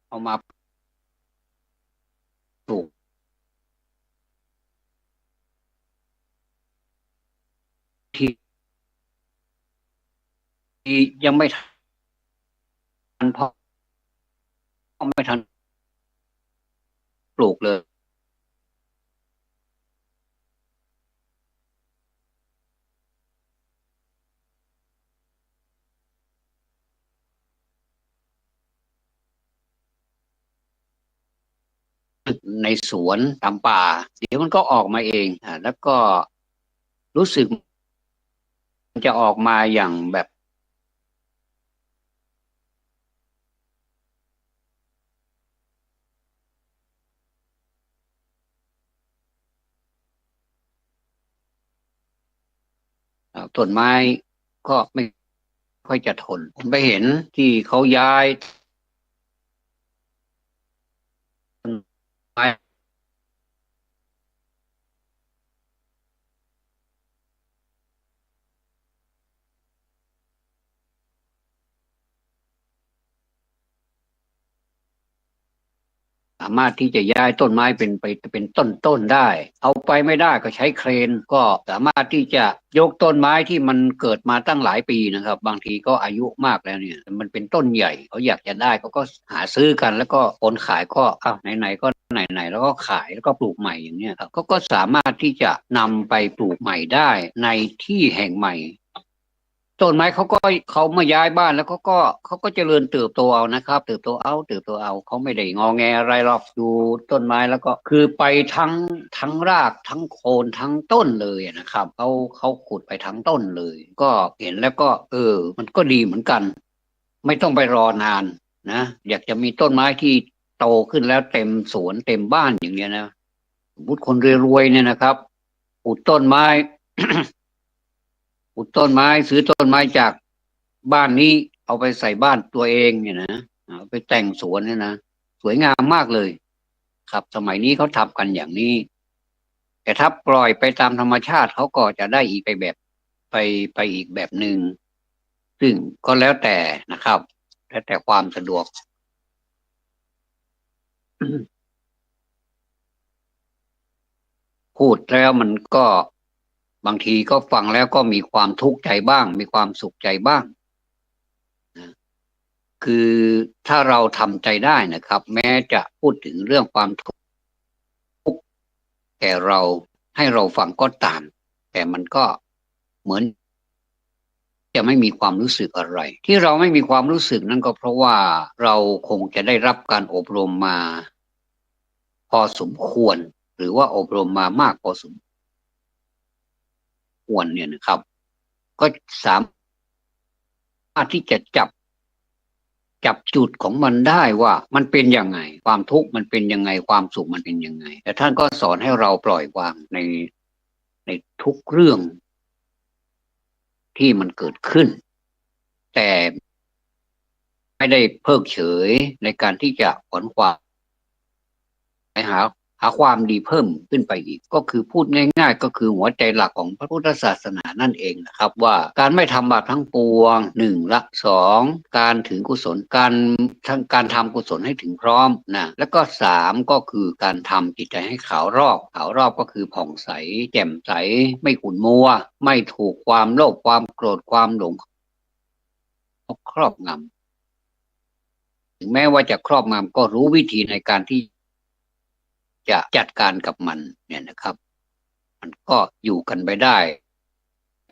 เอามาปลูกที่ยังไม่ทันเพาะไม่ทันปลูกเลยในสวนตามป่าเดี๋ยวมันก็ออกมาเองแล้วก็รู้สึกมันจะออกมาอย่างแบบต้นไม้ก็ไม่ค่อยจะทนผมไปเห็นที่เขาย้ายต้นไม้ สามารถที่จะย้ายต้นไม้เป็นต้นได้เอาไปไม่ได้ก็ใช้เครนก็สามารถที่จะยกต้นไม้ที่มันเกิดมาตั้งหลายปีนะครับบางทีก็อายุมากแล้วเนี่ยมันเป็นต้นใหญ่เขาอยากจะได้เขาก็หาซื้อกันแล้วก็คนขายก็อ้าวไหนๆก็ไหนๆแล้วก็ขายแล้วก็ปลูกใหม่อย่างเนี้ยครับก็สามารถที่จะนำไปปลูกใหม่ได้ในที่แห่งใหม่ ต้นไม้เขามาย้ายบ้านแล้วเขาก็เจริญเติบโตเอานะครับเติบโตเอาเขาไม่ได้งอแงอะไรหรอกดูต้นไม้แล้วก็คือไปทั้งรากทั้งโคนทั้งต้นเลยนะครับเขาขุดไปทั้งต้นเลยก็เห็นแล้วก็มันก็ดีเหมือนกันไม่ต้องไปรอนานนะอยากจะมีต้นไม้ที่โตขึ้นแล้วเต็มสวนเต็มบ้านอย่างเงี้ยนะสมมติคนรวยๆเนี่ยนะครับปลูกต้นไม้ ปลูกต้นไม้ซื้อต้นไม้จากบ้านนี้เอาไปใส่บ้านตัวเองเนี่ยนะเอาไปแต่งสวนเนี่ยนะสวยงามมากเลยครับสมัยนี้เขาทำกันอย่างนี้แต่ถ้าปล่อยไปตามธรรมชาติเขาก็จะได้อีกไปแบบไปไปอีกแบบหนึ่งซึ่งก็แล้วแต่นะครับแล้วแต่ความสะดวกพูดแล้วมันก็บางทีก็ฟังแล้วก็มีความทุกข์ใจบ้างมีความสุขใจบ้างนะ คือถ้าเราทำใจได้นะครับแม้จะพูดถึงเรื่องความทุกข์แก่เราให้เราฟังก็ตามแต่มันก็เหมือนจะไม่มีความรู้สึกอะไรที่เราไม่มีความรู้สึกนั่นก็เพราะว่าเราคงจะได้รับการอบรมมาพอสมควรหรือว่าอบรมมามากพอสมควรเนี่ยนะครับก็สามารถที่จะจับจุดของมันได้ว่ามันเป็นยังไงความทุกข์มันเป็นยังไงความสุขมันเป็นยังไงแต่ท่านก็สอนให้เราปล่อยวางในทุกเรื่องที่มันเกิดขึ้นแต่ไม่ได้เพิกเฉยในการที่จะขวนขวาย หาความดีเพิ่มขึ้นไปอีกก็คือพูดง่ายๆก็คือหัวใจหลักของพระพุทธศาสนานั่นเองนะครับว่าการไม่ทำบาปทั้งปวงหนึ่งละสองการถึงกุศลการทำกุศลให้ถึงพร้อมนะแล้วก็สามก็คือการทำจิตใจให้ขาวรอบก็คือผ่องใสแจ่มใสไม่ขุ่นมัวไม่ถูกความโลภความโกรธความหลงครอบงำถึงแม้ว่าจะครอบงำก็รู้วิธีในการที่จะจัดการกับมันเนี่ยนะครับ มันก็อยู่กันไปได้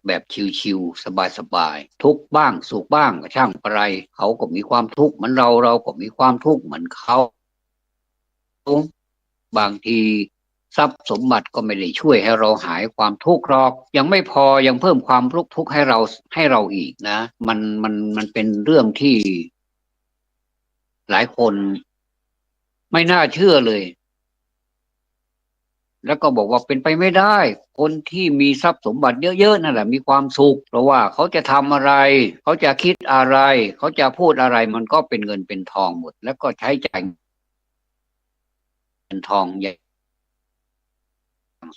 แบบชิวๆสบายๆทุกข์บ้างสุขบ้างก็ช่างอะไรเขาก็มีความทุกข์เหมือนเราก็มีความทุกข์เหมือนเขาบางทีทรัพย์สมบัติก็ไม่ได้ช่วยให้เราหายความทุกข์หรอกยังไม่พอยังเพิ่มความทุกข์ให้เราอีกนะมันเป็นเรื่องที่หลายคนไม่น่าเชื่อเลย แล้วก็บอกว่าเป็นไปไม่ได้คนที่มีทรัพย์สมบัติเยอะๆนั่นแหละมีความสุขเพราะว่าเขาจะทำอะไรเขาจะคิดอะไรเขาจะพูดอะไรมันก็เป็นเงินเป็นทองหมดแล้วก็ใช้จ่ายเงินทองอย่าง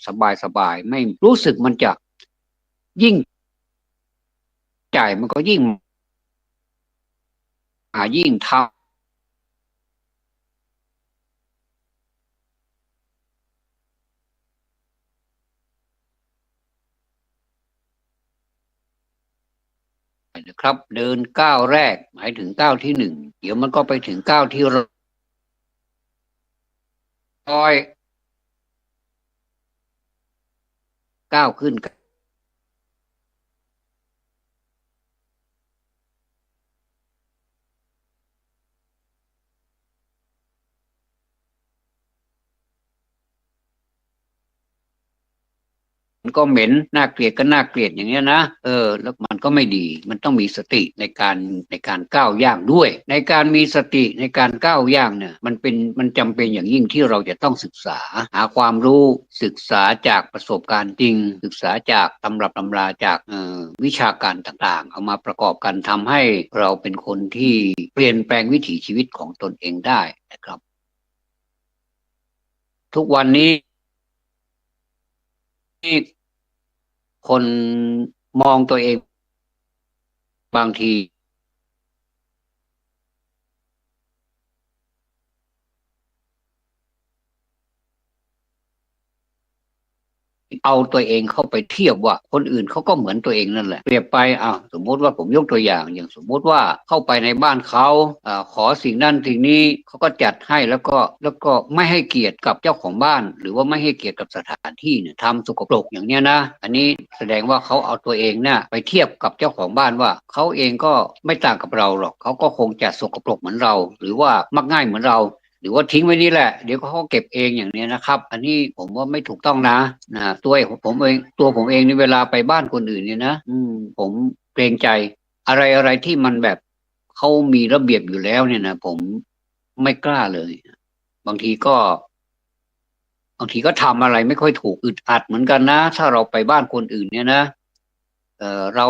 สบายไม่รู้สึกมันจะยิ่งจ่ายมันก็ยิ่งยิ่งทำ นะครับเดินก้าวแรกหมายถึงก้าวที่หนึ่งเดี๋ยวมันก็ไปถึงก้าวที่ร้อยก้าวขึ้น มันก็เหม็นน่าเกลียดก็น่าเกลียดอย่างเงี้ยนะแล้วมันก็ไม่ดีมันต้องมีสติในการก้าวย่างด้วยในการมีสติในการก้าวย่างเนี่ยมันจำเป็นอย่างยิ่งที่เราจะต้องศึกษาหาความรู้ศึกษาจากประสบการณ์จริงศึกษาจากตำรับตำราจากวิชาการต่างๆเอามาประกอบกันทำให้เราเป็นคนที่เปลี่ยนแปลงวิถีชีวิตของตนเองได้นะครับทุกวันนี้คนมองตัวเองบางที เอาตัวเองเข้าไปเทียบว่าคนอื่นเขาก็เหมือนตัวเองนั่นแหละเปรียบไปสมมติว่าผมยกตัวอย่างสมมติว่าเข้าไปในบ้านเขาขอสิ่งนั้นสิ่งนี้เขาก็จัดให้แล้วก็ไม่ให้เกียรติกับเจ้าของบ้านหรือว่าไม่ให้เกียรติกับสถานที่เนี่ยทำสกปรกอย่างเนี้ยนะอันนี้แสดงว่าเขาเอาตัวเองเนี่ยไปเทียบกับเจ้าของบ้านว่าเขาเองก็ไม่ต่างกับเราหรอกเขาก็คงจะสกปรกเหมือนเราหรือว่ามักง่ายเหมือนเรา หรือว่าทิ้งไว้นี่แหละเดี๋ยวเขาเก็บเองอย่างนี้นะครับอันนี้ผมว่าไม่ถูกต้องนะตัวผมเองนี่เวลาไปบ้านคนอื่นเนี่ยนะผมเกรงใจอะไรที่มันแบบเขามีระเบียบอยู่แล้วเนี่ยนะผมไม่กล้าเลยบางทีก็บางทีก็ทำอะไรไม่ค่อยถูกอึดอัดเหมือนกันนะถ้าเราไปบ้านคนอื่นเนี่ยนะเรา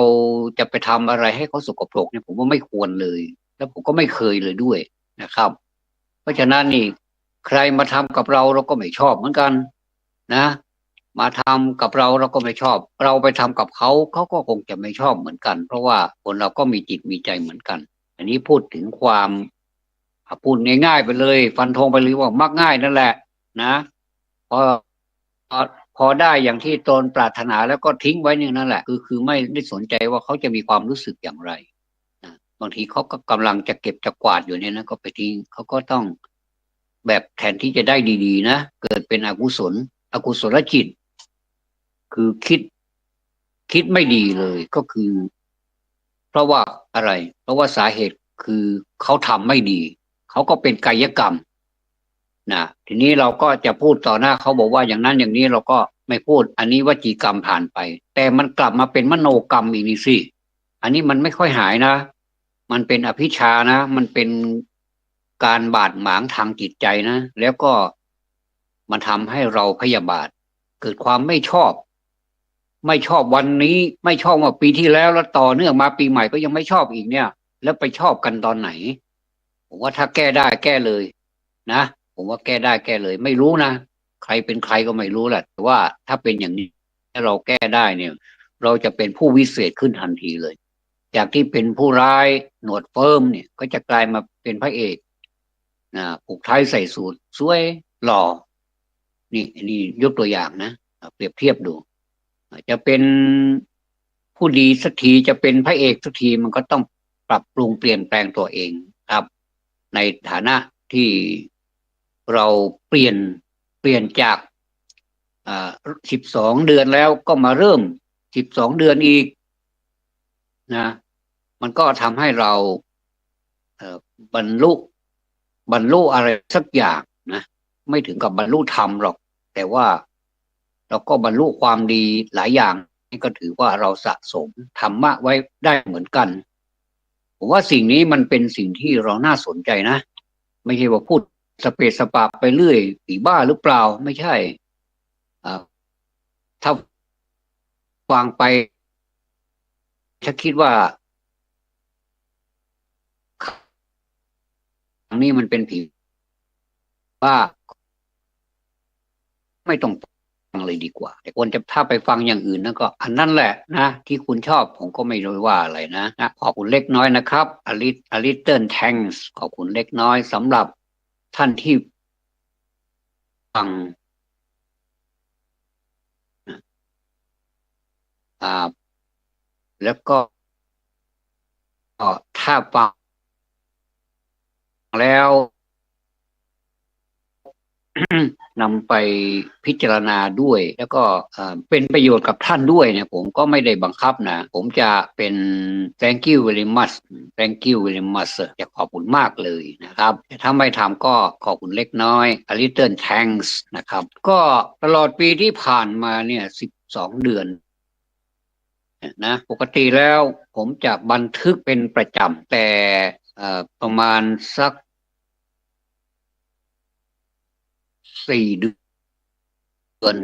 จะไปทำอะไรให้เขาสกปรกเนี่ยผมว่าไม่ควรเลยแล้วผมก็ไม่เคยเลยด้วยนะครับ เพราะฉะนั้นนี่ใครมาทำกับเราก็ไม่ชอบเหมือนกันนะมาทำกับเราก็ไม่ชอบเราไปทำกับเขาก็คงจะไม่ชอบเหมือนกันเพราะว่าคนเราก็มีจิตมีใจเหมือนกันอันนี้พูดถึงความพูดง่ายๆไปเลยฟันธงไปเลยว่ามักง่ายนั่นแหละนะพอพอพอได้อย่างที่ตนปรารถนาแล้วก็ทิ้งไว้อย่างนั้นแหละคือไม่ได้สนใจว่าเขาจะมีความรู้สึกอย่างไรนะบางทีเขาก็กำลังจะเก็บจะกวาดอยู่เนี่ยนะก็ไปทิ้งเขาก็ต้อง แบบแทนที่จะได้ดีๆนะเกิดเป็นอกุศลจิตคือคิดไม่ดีเลยก็คือเพราะว่าอะไรเพราะว่าสาเหตุคือเขาทำไม่ดีเขาก็เป็นกายกรรมนะทีนี้เราก็จะพูดต่อหน้าเขาบอกว่าอย่างนั้นอย่างนี้เราก็ไม่พูดอันนี้วจีกรรมผ่านไปแต่มันกลับมาเป็นมโนกรรมอีกนี่สิอันนี้มันไม่ค่อยหายนะมันเป็นอภิชานะมันเป็นการบาดหมางทางจิตใจนะแล้วก็มันทำให้เราพยาบาทเกิดความไม่ชอบวันนี้ไม่ชอบว่าปีที่แล้วต่อเนื่องมาปีใหม่ก็ยังไม่ชอบอีกเนี่ยแล้วไปชอบกันตอนไหนผมว่าถ้าแก้ได้แก้เลยนะผมว่าแก้ได้แก้เลยไม่รู้นะใครเป็นใครก็ไม่รู้แหละแต่ว่าถ้าเป็นอย่างนี้ถ้าเราแก้ได้เนี่ยเราจะเป็นผู้วิเศษขึ้นทันทีเลยจากที่เป็นผู้ร้ายหนวดเฟิร์มเนี่ยก็จะกลายมาเป็นพระเอกผูกไทยใส่สูทสวยหล่อนี่ยกตัวอย่างนะเปรียบเทียบดูจะเป็นผู้ดีสักทีจะเป็นพระเอกสักทีมันก็ต้องปรับปรุงเปลี่ยนแปลงตัวเองครับในฐานะที่เราเปลี่ยนจาก12 เดือนแล้วก็มาเริ่ม12 เดือนอีกนะมันก็ทำให้เราเอ่อบรรลุบรรลุอะไรสักอย่างนะไม่ถึงกับบรรลุธรรมหรอกแต่ว่าเราก็บรรลุความดีหลายอย่างนี่ก็ถือว่าเราสะสมธรรมะไว้ได้เหมือนกันผมว่าสิ่งนี้มันเป็นสิ่งที่เราน่าสนใจนะไม่ใช่ว่าพูดสเปซสปาไปเรื่อยผีบ้าหรือเปล่าไม่ใช่อ่าถ้าฟังไปถ้าคิดว่าครั้งนี้มันเป็นผีบ้า ไม่ต้องฟังเลยดีกว่าแต่ควรจะถ้าไปฟังอย่างอื่นนั่นก็อันนั้นแหละนะที่คุณชอบผมก็ไม่รู้ว่าอะไรนะขอบคุณเล็กน้อยนะครับa little thanks ขอบคุณเล็กน้อยสำหรับท่านที่ฟังอ่าแล้วก็ ก็ถ้าฟังแล้ว นำไปพิจารณาด้วยแล้วก็เป็นประโยชน์กับท่านด้วยเนี่ยผมก็ไม่ได้บังคับนะผมจะเป็น thank you very much thank you very much จะขอบคุณมากเลยนะครับแต่ถ้าไม่ทำก็ขอบคุณเล็กน้อย a little thanks นะครับก็ตลอดปีที่ผ่านมาเนี่ย12 เดือนนะปกติแล้วผมจะบันทึกเป็นประจำแต่ประมาณสัก4 เดือน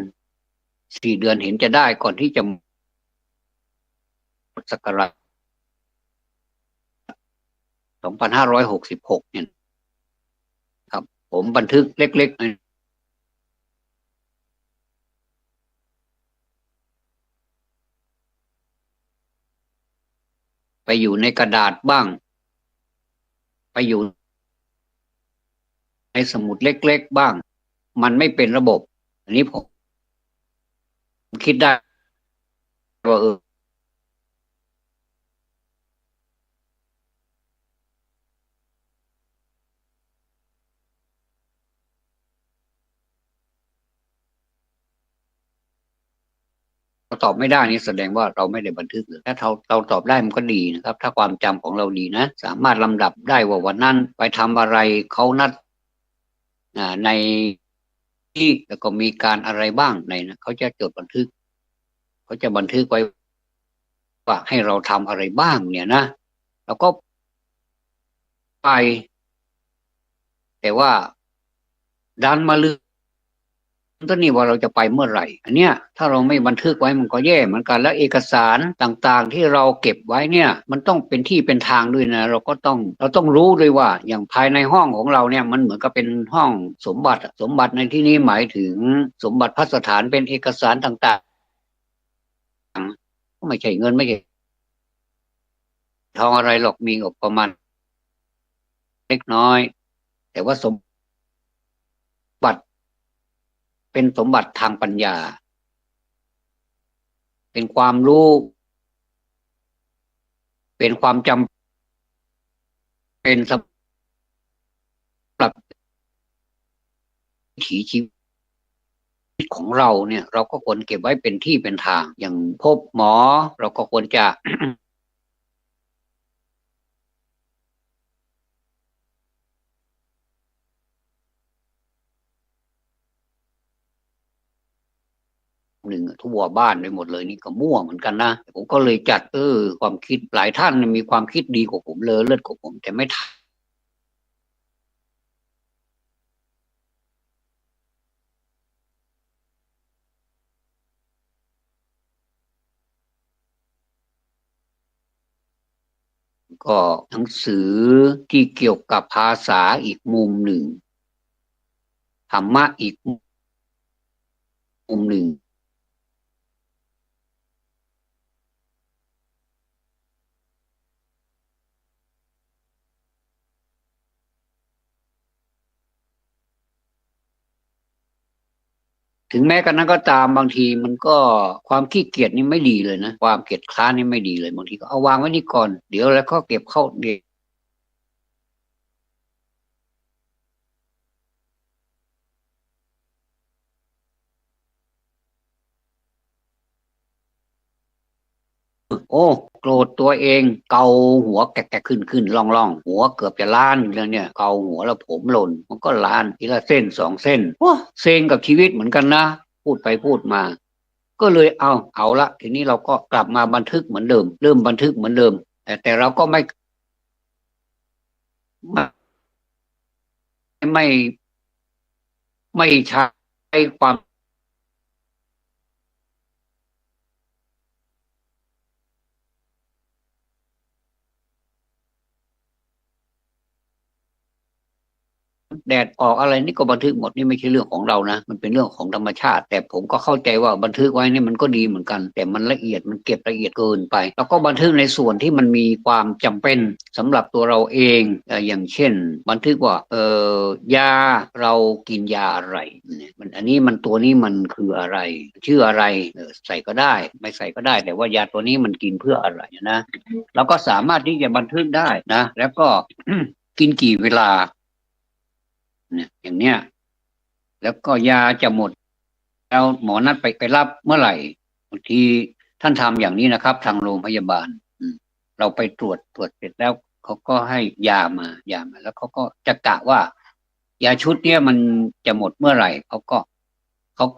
4 เดือนเห็นจะได้ก่อนที่จะหมดศักราช2566เนี่ยครับผมบันทึกเล็กๆไปอยู่ในกระดาษบ้างไปอยู่ในสมุดเล็กๆบ้างมันไม่เป็นระบบอันนี้ผมคิดได้ว่าเราตอบไม่ได้นี่แสดงว่าเราไม่ได้บันทึกหรือถ้าเราตอบได้มันก็ดีนะครับถ้าความจำของเราดีนะสามารถลำดับได้ว่าวันนั้นไปทำอะไรเขานัดในที่แล้วก็มีการอะไรบ้างในนะเขาจะจดบันทึกเขาจะบันทึกไว้ว่าให้เราทำอะไรบ้างเนี่ยนะแล้วก็ไปแต่ว่าดันมาลืมต้นนี่ว่าเราจะไปเมื่อไหร่อันเนี้ยถ้าเราไม่บันทึกไว้มันก็แย่เหมือนกันแล้วเอกสารต่างๆที่เราเก็บไว้เนี่ยมันต้องเป็นที่เป็นทางด้วยนะเราต้องรู้ด้วยว่าอย่างภายในห้องของเราเนี่ยมันเหมือนกับเป็นห้องสมบัติสมบัติในที่นี้หมายถึงสมบัติพัสถานเป็นเอกสารต่างๆก็ไม่ใช่เงินไม่ใช่ทองอะไรหรอกมีงบประมาณเล็กน้อยแต่ว่าสมบัติเป็นสมบัติทางปัญญาเป็นความรู้เป็นความจำเป็นสำหรับวิถีชีวิตของเราเนี่ยเราก็ควรเก็บไว้เป็นที่เป็นทางอย่างพบหมอเราก็ควรจะหนึ่งทั่วบ้านไปหมดเลยนี่ก็มั่วเหมือนกันนะผมก็เลยจัดความคิดหลายท่านมีความคิดดีกว่าผมเลยเลิศกว่าผมแต่ไม่ทำก็หนังสือที่เกี่ยวกับภาษาอีกมุมหนึ่งธรรมะอีกมุมหนึ่ง ถึงแม้กันนั้นก็ตามบางทีมันก็ความขี้เกียจนี่ไม่ดีเลยนะความเกียจคร้านนี่ไม่ดีเลยบางทีก็เอาวางไว้นี่ก่อนเดี๋ยวแล้วก็เก็บเข้าเดี๋ยวโอ้โกรธตัวเองเกาหัวแกะขึ้นล่องหัวเกือบจะล้านอยู่แล้วเนี่ยเกาหัวแล้วผมหล่นมันก็ล้านทีละเส้น2 เส้นโอ้เซ็งกับชีวิตเหมือนกันนะพูดไปพูดมาก็เลยเอาละทีนี้เราก็กลับมาบันทึกเหมือนเดิมเริ่มบันทึกเหมือนเดิมแต่เราก็ไม่ไม่ใช้ความ ด แดดออกอะไรนี่ก็บันทึกหมดนี่ไม่ใช่เรื่องของเรานะมันเป็นเรื่องของธรรมชาติแต่ผมก็เข้าใจว่าบันทึกไว้นี่มันก็ดีเหมือนกันแต่มันละเอียดมันเก็บละเอียดเกินไปแล้วก็บันทึกในส่วนที่มันมีความจำเป็นสำหรับตัวเราเองอย่างเช่นบันทึกว่ายาเรากินยาอะไรเนี่ยมันอันนี้มันตัวนี้มันคืออะไรชื่ออะไรใส่ก็ได้ไม่ใส่ก็ได้แต่ว่ายาตัวนี้มันกินเพื่ออะไรนะเราก็สามารถที่จะบันทึกได้นะแล้วก็ กินกี่เวลาเนี่ยอย่างเนี้ยแล้วก็ยาจะหมดแล้วหมอนัดไปรับเมื่อไหร่บางทีท่านทำอย่างนี้นะครับทางโรงพยาบาลเราไปตรวจเสร็จแล้วเขาก็ให้ยามาแล้วเขาก็จะกะว่ายาชุดเนี้ยมันจะหมดเมื่อไหร่เขา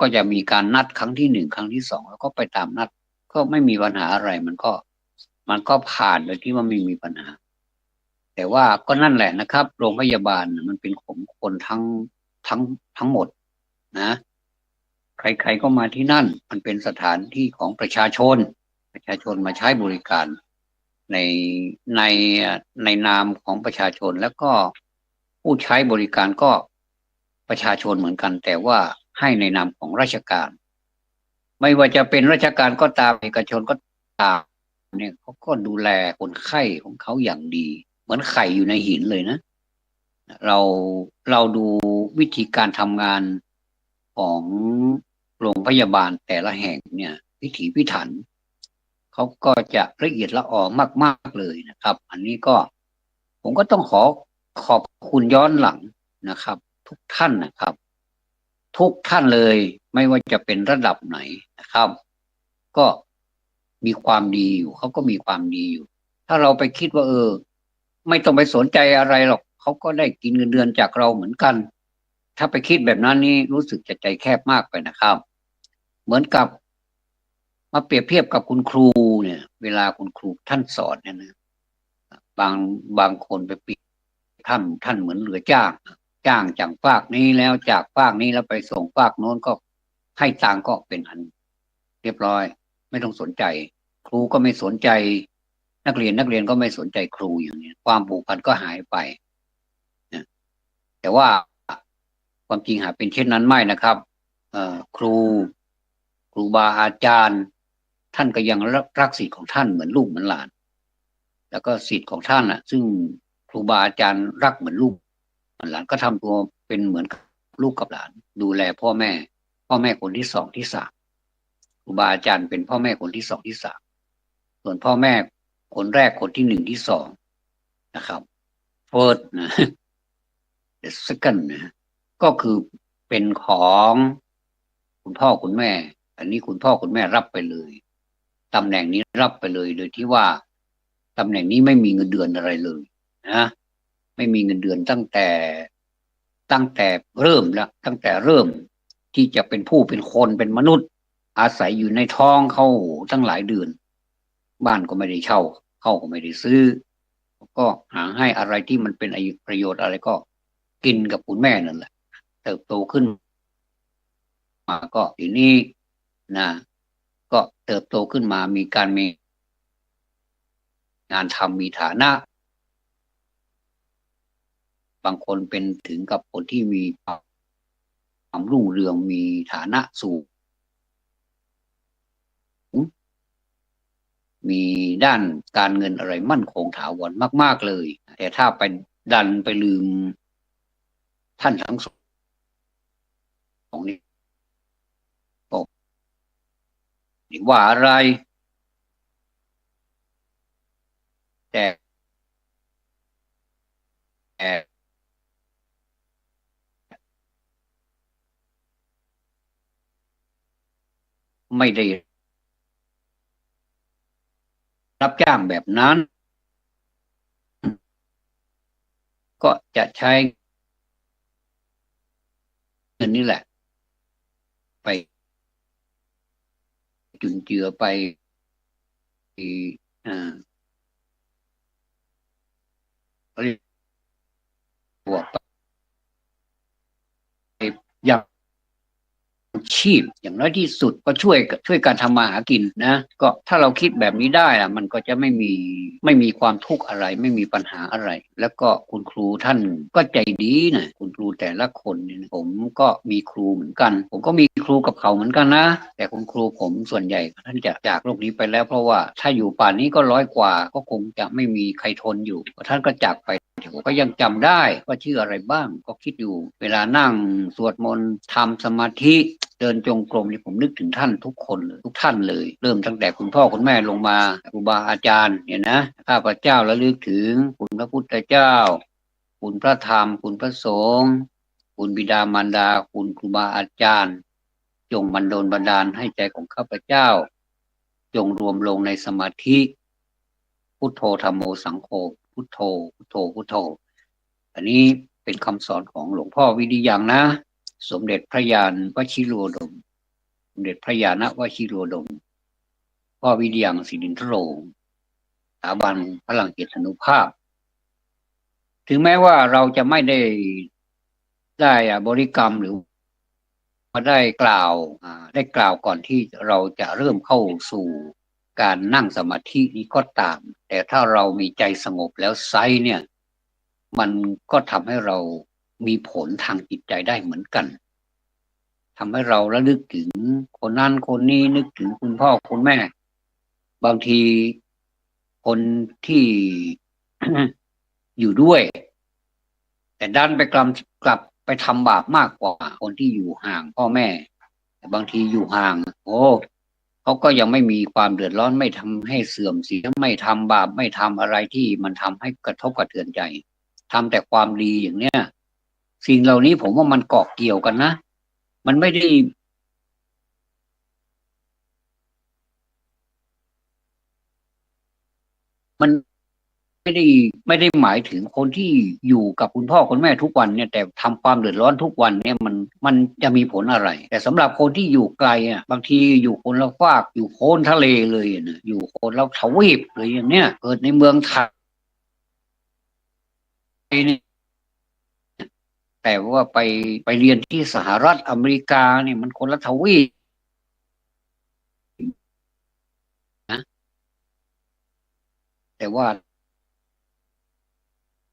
ก็จะมีการนัดครั้งที่หนึ่งครั้งที่สองแล้วก็ไปตามนัดก็ไม่มีปัญหาอะไรมันก็ผ่านโดยที่ว่าไม่มีปัญหาแต่ว่าก็นั่นแหละนะครับโรงพยาบาลมันเป็นของคนทั้งทั้งหมดนะใครๆก็มาที่นั่นมันเป็นสถานที่ของประชาชนมาใช้บริการในในในนามของประชาชนแล้วก็ผู้ใช้บริการก็ประชาชนเหมือนกันแต่ว่าให้ในนามของราชการไม่ว่าจะเป็นราชการก็ตามเอกชนก็ตามเนี่ยเขาก็ดูแลคนไข้ของเขาอย่างดีเหมือนไข่อยู่ในหินเลยนะ เราเราดูวิธีการทำงานของโรงพยาบาลแต่ละแห่งเนี่ยพิถีพิถันเขาก็จะละเอียดละออมากๆเลยนะครับอันนี้ก็ผมก็ต้องขอบคุณย้อนหลังนะครับทุกท่านนะครับทุกท่านเลยไม่ว่าจะเป็นระดับไหนนะครับก็มีความดีอยู่เขาก็มีความดีอยู่ถ้าเราไปคิดว่าไม่ต้องไปสนใจอะไรหรอกเขาก็ได้กินเงินเดือนจากเราเหมือนกันถ้าไปคิดแบบนั้นนี่รู้สึกจะใจแคบมากไปนะครับเหมือนกับมาเปรียบเทียบกับคุณครูเนี่ยเวลาคุณครูท่านสอนเนี่ยนะบางบางคนไปเปรียบท่านเหมือนเรือจ้างจากฟากนี้แล้วจากฟากนี้แล้วไปส่งฟากโน้นก็ให้ตังก็เป็นอันเรียบร้อยไม่ต้องสนใจครูก็ไม่สนใจนักเรียนก็ไม่สนใจครูอย่างนี้ความผูกพันก็หายไปนะแต่ว่าความจริงหาเป็นเช่นนั้นไม่นะครับครูบาอาจารย์ท่านก็ยังรักศิษย์ของท่านเหมือนลูกเหมือนหลานแล้วก็ศิษย์ของท่านอ่ะซึ่งครูบาอาจารย์รักเหมือนลูกเหมือนหลานก็ทำตัวเป็นเหมือนลูกกับหลานดูแลพ่อแม่คนที่สองที่สามครูบาอาจารย์เป็นพ่อแม่คนที่สองที่สามส่วนพ่อแม่คนแรกคนที่หนึ่งที่สองนะครับ first นะ the second นะก็คือเป็นของคุณพ่อคุณแม่อันนี้คุณพ่อคุณแม่รับไปเลยตำแหน่งนี้รับไปเลยโดยที่ว่าตำแหน่งนี้ไม่มีเงินเดือนอะไรเลยนะไม่มีเงินเดือนตั้งแต่เริ่มแล้วตั้งแต่เริ่มที่จะเป็นผู้เป็นคนเป็นมนุษย์อาศัยอยู่ในท้องเขาตั้งหลายเดือนบ้านก็ไม่ได้เช่าเข้าก็ไม่ได้ซื้อก็หาให้อะไรที่มันเป็นประโยชน์อะไรก็กินกับคุณแม่นั่นแหละเติบโตขึ้นมาก็ทีนี้นะก็เติบโตขึ้นมามีงานทำมีฐานะบางคนเป็นถึงกับคนที่มีความรุ่งเรืองมีฐานะสูงมีด้านการเงินอะไรมั่นคงถาวรมากๆเลยแต่ถ้าไปดันไปลืมท่านทั้งสองนี้บอกว่าอะไรแต่ไม่ได้รับจ้างแบบนั้นก็จะใช้เงินนี่แหละไปจุนเจือไปอ่าเรียกว่าไปยัง ชีพอย่างน้อยที่สุดก็ช่วยการทำมาหากินนะก็ถ้าเราคิดแบบนี้ได้ล่ะมันก็จะไม่มีความทุกข์อะไรไม่มีปัญหาอะไรแล้วก็คุณครูท่านก็ใจดีนะคุณครูแต่ละคนเนี่ยผมก็มีครูเหมือนกันผมก็มีครูกับเขาเหมือนกันนะแต่คุณครูผมส่วนใหญ่ท่านจะจากโลกนี้ไปแล้วเพราะว่าถ้าอยู่ป่านนี้ก็100 กว่าก็คงจะไม่มีใครทนอยู่ท่านก็จากไปผมก็ยังจำได้ว่าชื่ออะไรบ้างก็คิดอยู่เวลานั่งสวดมนต์ทำสมาธิเดินจงกรมนี่ผมนึกถึงท่านทุกคนเลยทุกท่านเลยเริ่มตั้งแต่คุณพ่อคุณแม่ลงมาครูบาอาจารย์เนี่ยนะข้าพเจ้าระลึกถึงคุณพระพุทธเจ้าคุณพระธรรมคุณพระสงฆ์คุณบิดามารดาคุณครูบาอาจารย์จงบันดาลให้ใจของข้าพเจ้าจงรวมลงในสมาธิพุทโธธัมโมสังโฆพุทโธพุทโธพุทโธอันนี้เป็นคำสอนของหลวงพ่อวิริยังนะสมเด็จพระญาณวชิโรดมสมเด็จพระญาณวชิโรดมพ่อวิริยังสิรินทโรสถาบันพลังจิตานุภาพถึงแม้ว่าเราจะไม่ได้บริกรรมหรือมาได้กล่าวก่อนที่เราจะเริ่มเข้าสู่การนั่งสมาธินี้ก็ตามแต่ถ้าเรามีใจสงบแล้วไซเนี่ยมันก็ทำให้เรามีผลทางจิตใจได้เหมือนกันทำให้เราระลึกถึงคนนั้นคนนี้นึกถึงคุณพ่อคุณแม่บางทีคนที่ อยู่ด้วยแต่ดันไปกลับไปทำบาปมากกว่าคนที่อยู่ห่างพ่อแม่แต่บางทีอยู่ห่างเขาก็ยังไม่มีความเดือดร้อนไม่ทำให้เสื่อมเสียไม่ทำบาปไม่ทำอะไรที่มันทำให้กระทบกระเทือนใจทำแต่ความดีอย่างเนี้ยสิ่งเหล่านี้ผมว่ามันเกาะเกี่ยวกันนะมันไม่ได้มันไม่ได้หมายถึงคนที่อยู่กับคุณพ่อคุณแม่ทุกวันเนี่ยแต่ทำความเดือดร้อนทุกวันเนี่ยมันจะมีผลอะไรแต่สำหรับคนที่อยู่ไกลอ่ะบางทีอยู่คนละฝากอยู่โคนทะเลเลยนะอยู่คนละทวีปเลยอย่างเนี้ยเกิดในเมืองไทยเนี่ยแต่ว่าไปเรียนที่สหรัฐอเมริกาเนี่ยมันคนละทวีปนะแต่ว่า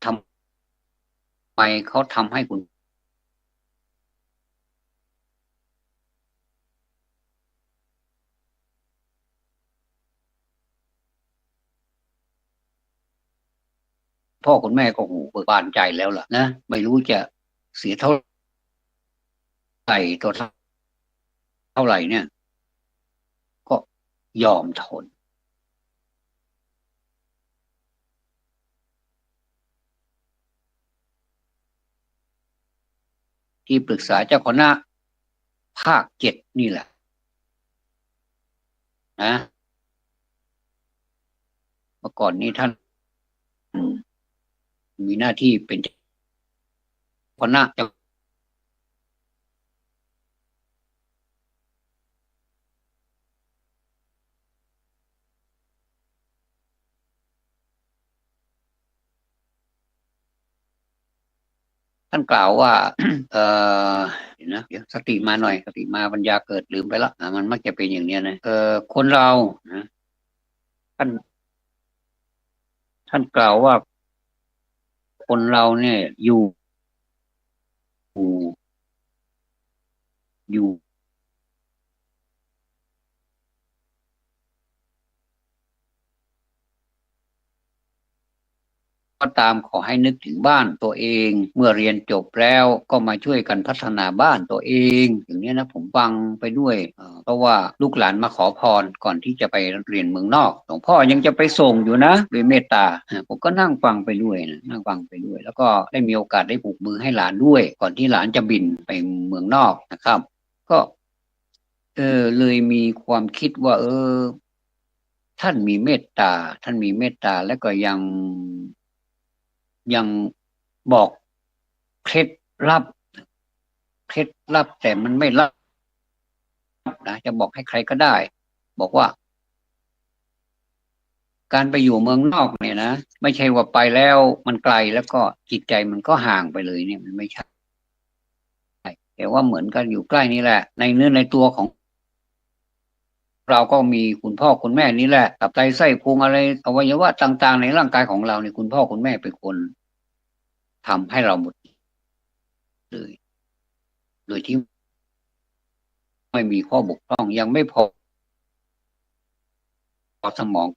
ทำไมเขาทำให้คุณพ่อคุณแม่ก็หูเบิกบานใจแล้วล่ะนะไม่รู้จะเสียเท่าไหร่ตัวเท่าไหร่เนี่ยก็ยอมทนที่ปรึกษาเจ้าคณะภาค 7นี่แหละนะเมื่อก่อนนี้ท่านมีหน้าที่เป็นเจ้าคณะท่านกล่าวว่าเออเดี๋ยวสติมาหน่อยสติมาปัญญาเกิดลืมไปแล้วมันมักจะเป็นอย่างเนี้ยนะคนเรานะท่านท่านกล่าวว่าคนเราเนี่ยอยู่ ก็ตามขอให้นึกถึงบ้านตัวเองเมื่อเรียนจบแล้วก็มาช่วยกันพัฒนาบ้านตัวเองอย่างนี้นะผมฟังไปด้วยเพราะว่าลูกหลานมาขอพรก่อนที่จะไปเรียนเมืองนอกหลวงพ่อยังจะไปส่งอยู่นะด้วยเมตตาผมก็นั่งฟังไปด้วยนะนั่งฟังไปด้วยแล้วก็ได้มีโอกาสได้ผูกมือให้หลานด้วยก่อนที่หลานจะบินไปเมืองนอกนะครับก็เลยมีความคิดว่าท่านมีเมตตาท่านมีเมตตาแล้วก็ยังบอกเคล็ดลับเคล็ดลับแต่มันไม่ลับนะจะบอกให้ใครก็ได้บอกว่าการไปอยู่เมืองนอกเนี่ยนะไม่ใช่ว่าไปแล้วมันไกลแล้วก็จิตใจมันก็ห่างไปเลยเนี่ยมันไม่ใช่ แต่ว่าเหมือนกันอยู่ใกล้นี่แหละในเนื้อในตัวของเราก็มีคุณพ่อคุณแม่นี่แหละตับไตไส้พุงอะไรอวัยวะต่างๆในร่างกายของเราเนี่ยคุณพ่อคุณแม่เป็นคนทำให้เราหมดเลยโดยที่ไม่มีข้อบกพร่องยังไม่พอสมอง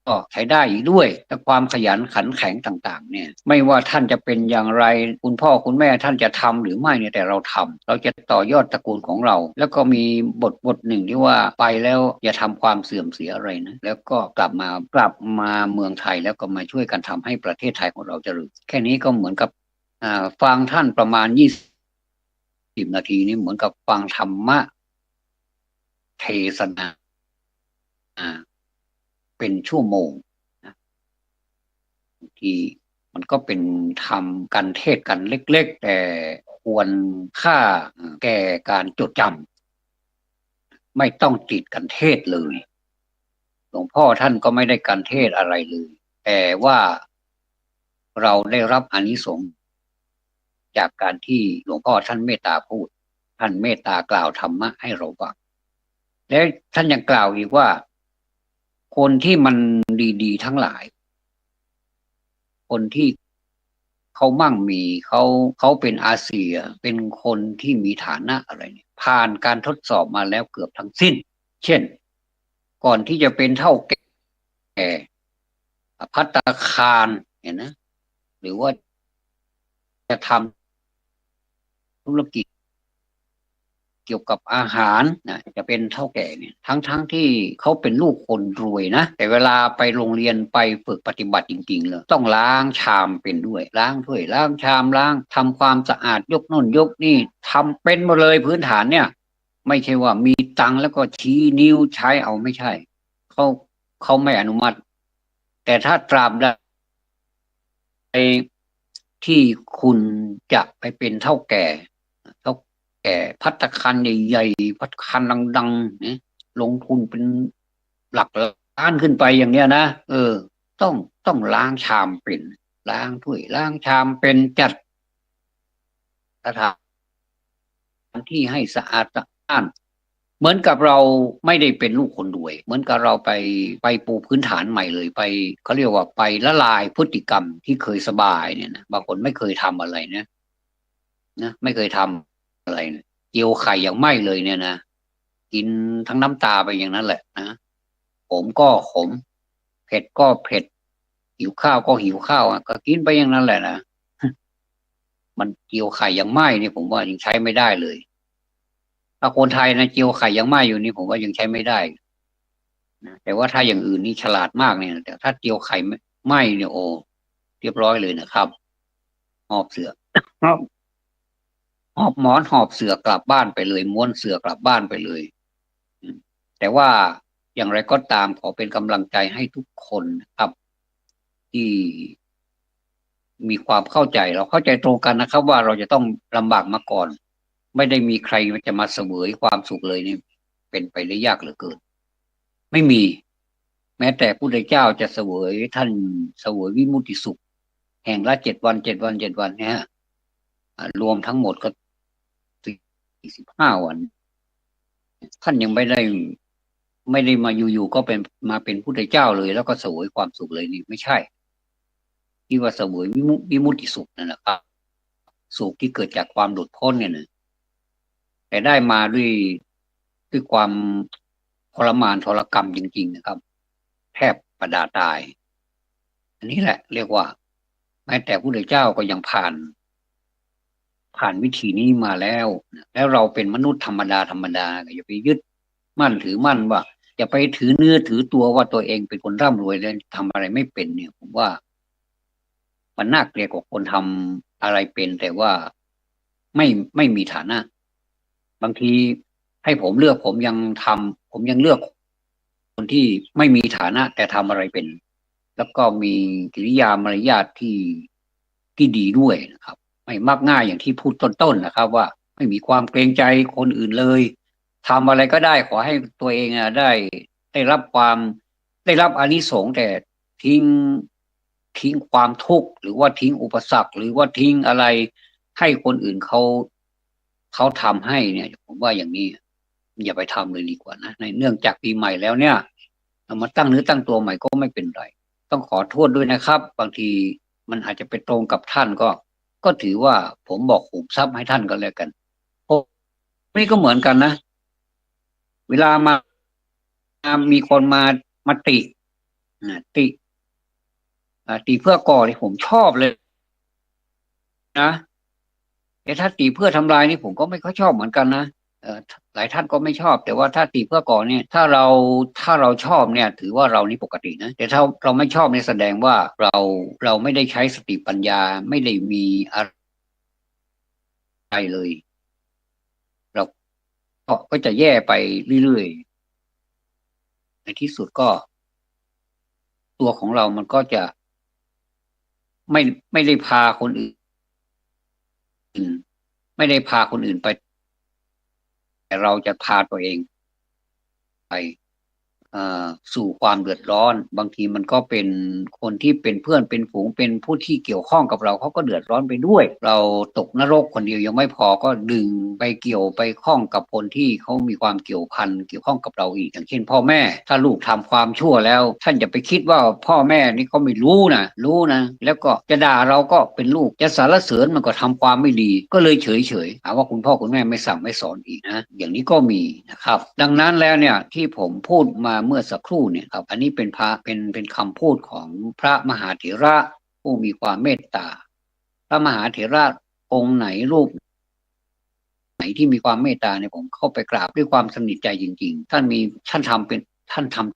ก็ใช้ได้อีกด้วยแต่ความขยันขันแข็งต่างๆเนี่ยไม่ว่าท่านจะเป็นอย่างไรคุณพ่อคุณแม่ท่านจะทำหรือไม่เนี่ยแต่เราทำเราจะต่อยอดตระกูลของเราแล้วก็มีบทหนึ่งที่ว่าไปแล้วอย่าทำความเสื่อมเสียอะไรนะแล้วก็กลับมาเมืองไทยแล้วก็มาช่วยกันทำให้ประเทศไทยของเราเจริญแค่นี้ก็เหมือนกับฟังท่านประมาณ20 นาทีนี่เหมือนกับฟังธรรมะเทศนาเป็นชั่วโมงนะที่มันก็เป็นทำกันเทศกันเล็กๆแต่ควรค่าแก่การจดจำไม่ต้องติดกันเทศเลยหลวงพ่อท่านก็ไม่ได้กันเทศอะไรเลยแต่ว่าเราได้รับอานิสงส์จากการที่หลวงพ่อท่านเมตตาพูดท่านเมตตากล่าวธรรมะให้เราฟังและท่านยังกล่าวอีกว่าคนที่มันดีๆทั้งหลายคนที่เขามั่งมีเขาเป็นอาเซียเป็นคนที่มีฐานะอะไรเนี่ยผ่านการทดสอบมาแล้วเกือบทั้งสิ้นเช่นก่อนที่จะเป็นเท่าแก่ภัตตาคารเห็นนะหรือว่าจะทำธุรกิจเกี่ยวกับอาหารนะจะเป็นเท่าแก่เนี่ยทั้งที่เขาเป็นลูกคนรวยนะแต่เวลาไปโรงเรียนไปฝึกปฏิบัติจริงๆเลยต้องล้างชามเป็นด้วยล้างถ้วยล้างชามล้างทำความสะอาดยกโน่นยกนี่ทำเป็นหมดเลยพื้นฐานเนี่ยไม่ใช่ว่ามีตังค์แล้วก็ชี้นิ้วใช้เอาไม่ใช่เขาเขาไม่อนุมัติแต่ถ้าตราบใดที่คุณจะไปเป็นเท่าแก่เท่าแก่ภัตตาคารใหญ่ๆภัตตาคารดังๆเนี่ยลงทุนเป็นหลักล้านขึ้นไปอย่างเนี้ยนะต้องต้องล้างชามเป็นล้างถ้วยล้างชามเป็นจัดสถานที่ให้สะอาดสะอ้านเหมือนกับเราไม่ได้เป็นลูกคนรวยเหมือนกับเราไปปูพื้นฐานใหม่เลยไปเขาเรียกว่าไปละลายพฤติกรรมที่เคยสบายเนี่ยนะบางคนไม่เคยทำอะไรนะไม่เคยทำอะไรนะเจียวไข่อย่างไม่เลยเนี่ยนะกินทั้งน้ำตาไปอย่างนั้นแหละนะขมก็ขมเผ็ดก็เผ็ดหิวข้าวก็หิวข้าวอ่ะก็กินไปอย่างนั้นแหละนะมันเจียวไข่อย่างไม่เนี่ยผมว่ายังใช้ไม่ได้เลยถ้าคนไทยนะเจียวไข่ยังไหม้อยู่นี่ผมว่ายังใช้ไม่ได้นะแต่ว่าถ้าอย่างอื่นนี่ฉลาดมากเนี่ยแต่ถ้าเจียวไข่ไหม้เนี่ยโอ้เรียบร้อยเลยนะครับหอบเสือหอบหมอนหอบเสือกลับบ้านไปเลยม้วนเสือกลับบ้านไปเลยแต่ว่าอย่างไรก็ตามขอเป็นกำลังใจให้ทุกคนนะครับที่มีความเข้าใจเราเข้าใจตรงกันนะครับว่าเราจะต้องลำบากมาก่อนไม่ได้มีใครจะมาเสวยความสุขเลยนี่เป็นไปได้ยากเหลือเกินไม่มีแม้แต่พระพุทธเจ้าจะเสวยท่านเสวยวิมุตติสุขแห่งละ7 วันเนี่ยรวมทั้งหมดก็45 วันท่านยังไม่ได้มาอยู่ๆก็เป็นมาเป็นพุทธเจ้าเลยแล้วก็เสวยความสุขเลยนี่ไม่ใช่ที่ว่าเสวยวิมุตติสุขนั่นแหละครับสุขที่เกิดจากความหลุดพ้นเนี่ยนะแต่ได้มาด้วยความทรมานทรกรรมจริงๆนะครับแทบประดาตายอันนี้แหละเรียกว่าแม้แต่พระพุทธเจ้าก็ยังผ่านวิธีนี้มาแล้วเราเป็นมนุษย์ธรรมดาอย่าไปยึดมั่นถือมั่นว่าอย่าไปถือเนื้อถือตัวว่าตัวเองเป็นคนร่ำรวยแล้วทำอะไรไม่เป็นเนี่ยผมว่ามันน่าเกลียดกว่าคนทำอะไรเป็นแต่ว่าไม่มีฐานะบางทีให้ผมเลือกผมยังเลือกคนที่ไม่มีฐานะแต่ทำอะไรเป็นแล้วก็มีกิริยามารยาทที่ดีด้วยนะครับ ไม่มักง่ายอย่างที่พูดต้นๆนะครับว่าไม่มีความเกรงใจคนอื่นเลยทำอะไรก็ได้ขอให้ตัวเองได้รับได้รับอานิสงส์แต่ทิ้งทิ้งความทุกข์หรือว่าทิ้งอุปสรรคหรือว่าทิ้งอะไรให้คนอื่นเขา เขาทำให้เนี่ยผมว่าอย่างนี้อย่าไปทำเลยดีกว่านะในเนื่องจากปีใหม่แล้วเนี่ยเรามาตั้งเนื้อตั้งตัวใหม่ก็ไม่เป็นไรต้องขอโทษด้วยนะครับบางทีมันอาจจะไปตรงกับท่านก็ถือว่าผมบอกขุมทรัพย์ให้ท่านก็แล้วกันผมนี่ก็เหมือนกันนะเวลามามีคนมาติติติเพื่อก่อที่ผมชอบเลยนะแต่ถ้าติเพื่อทำลายนี่ผมก็ไม่ค่อยชอบเหมือนกันนะหลายท่านก็ไม่ชอบแต่ว่าถ้าติเพื่อก่อเนี่ยถ้าเราชอบเนี่ยถือว่าเรานี่ปกตินะแต่ถ้าเราไม่ชอบเนี่ยแสดงว่าเราไม่ได้ใช้สติปัญญาไม่ได้มีอะไรเลยเราก็จะแย่ไปเรื่อยๆในที่สุดก็ตัวของเรามันก็จะไม่ไม่ได้พาคนอื่นไม่ได้พาคนอื่นไปแต่เราจะพาตัวเองไป สู่ความเดือดร้อนบางทีมันก็เป็นคนที่เป็นเพื่อนเป็นฝูงเป็นผู้ที่เกี่ยวข้องกับเราเขาก็เดือดร้อนไปด้วยเราตกนรกคนเดียวยังไม่พอก็ดึงไปเกี่ยวไปข้องกับคนที่เขามีความเกี่ยวพันเกี่ยวข้องกับเราอีกอย่างเช่นพ่อแม่ถ้าลูกทำความชั่วแล้วท่านอย่าไปคิดว่าพ่อแม่นี่เขาไม่รู้นะแล้วก็จะด่าเราก็เป็นลูกจะสรรเสริญมันก็ทำความไม่ดีก็เลยเฉยหาว่าคุณพ่อคุณแม่ไม่สั่งไม่สอนอีกนะอย่างนี้ก็มีนะครับดังนั้นแล้วเนี่ยที่ผมพูดมาเมื่อสักครู่เนี่ยครับอันนี้เป็นคำพูดของพระมหาเถระผู้มีความเมตตาพระมหาเถระองค์ไหนรูปไหนที่มีความเมตตาเนี่ยผมเข้าไปกราบด้วยความสนิทใจจริงๆท่านทำ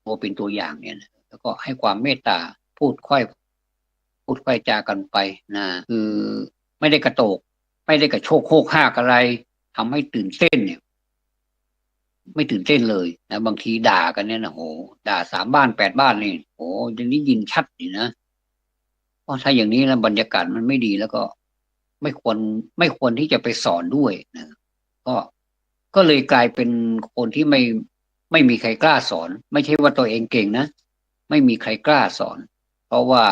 ตัวเป็นตัวอย่างเนี่ยนะแล้วก็ให้ความเมตตาพูดค่อยพูดค่อยจากันไปนะคือไม่ได้กระโตกไม่ได้กระโชกโคกห้ากอะไรทำให้ตื่นเต้นเนี่ยไม่ตื่นเต้นเลยนะบางทีด่ากันเนี่ยนะโหด่า3 บ้าน 8 บ้านนี่โหอย่างนี้ยินชัดนี่นะเพราะถ้าอย่างนี้แล้วบรรยากาศมันไม่ดีแล้วก็ไม่ควรไม่ควรที่จะไปสอนด้วยนะก็ก็เลยกลายเป็นคนที่ไม่มีใครกล้าสอนไม่ใช่ว่าตัวเองเก่งนะไม่มีใครกล้าสอนเพราะว่า